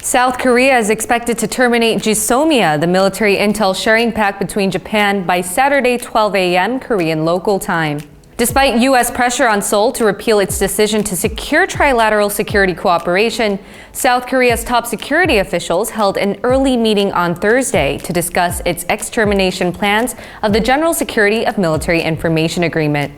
South Korea is expected to terminate GSOMIA, the military intel sharing pact between Japan, by Saturday 12 a.m. Korean local time. Despite U.S. pressure on Seoul to repeal its decision to secure trilateral security cooperation, South Korea's top security officials held an early meeting on Thursday to discuss its extermination plans of the General Security of Military Information Agreement.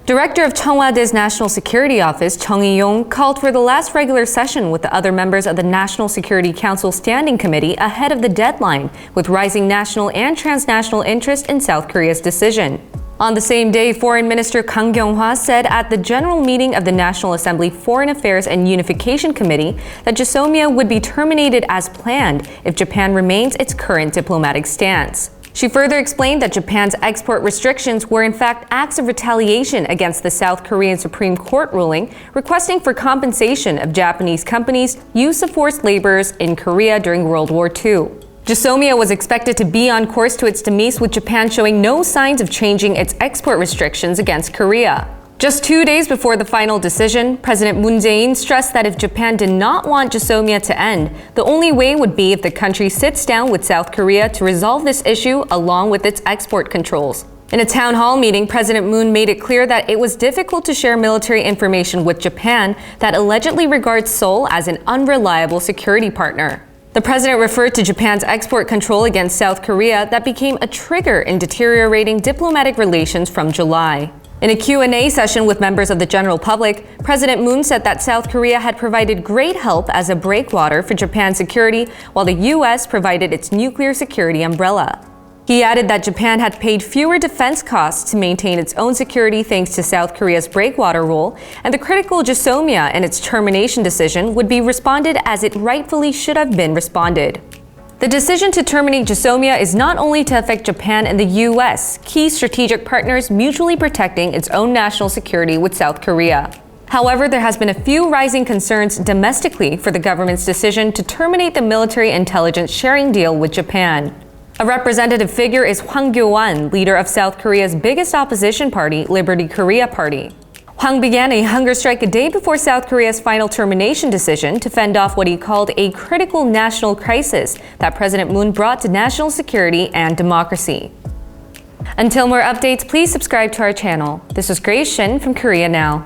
Director of Cheongwade's National Security Office, Chung Eui-yong, called for the last regular session with the other members of the National Security Council Standing Committee ahead of the deadline, with rising national and transnational interest in South Korea's decision. On the same day, Foreign Minister Kang Kyung-hwa said at the General Meeting of the National Assembly Foreign Affairs and Unification Committee that GSOMIA would be terminated as planned if Japan remains its current diplomatic stance. She further explained that Japan's export restrictions were in fact acts of retaliation against the South Korean Supreme Court ruling requesting for compensation of Japanese companies' use of forced laborers in Korea during World War II. GSOMIA was expected to be on course to its demise, with Japan showing no signs of changing its export restrictions against Korea. Just 2 days before the final decision, President Moon Jae-in stressed that if Japan did not want GSOMIA to end, the only way would be if the country sits down with South Korea to resolve this issue along with its export controls. In a town hall meeting, President Moon made it clear that it was difficult to share military information with Japan that allegedly regards Seoul as an unreliable security partner. The president referred to Japan's export control against South Korea that became a trigger in deteriorating diplomatic relations from July. In a Q&A session with members of the general public, President Moon said that South Korea had provided great help as a breakwater for Japan's security, while the U.S. provided its nuclear security umbrella. He added that Japan had paid fewer defense costs to maintain its own security thanks to South Korea's breakwater rule, and the critical GSOMIA and its termination decision would be responded as it rightfully should have been responded. The decision to terminate GSOMIA is not only to affect Japan and the U.S., key strategic partners mutually protecting its own national security with South Korea. However, there has been a few rising concerns domestically for the government's decision to terminate the military intelligence sharing deal with Japan. A representative figure is Hwang Kyo-wan, leader of South Korea's biggest opposition party, Liberty Korea Party. Hwang began a hunger strike a day before South Korea's final termination decision to fend off what he called a critical national crisis that President Moon brought to national security and democracy. Until more updates, please subscribe to our channel. This was Grace Shin from Korea Now.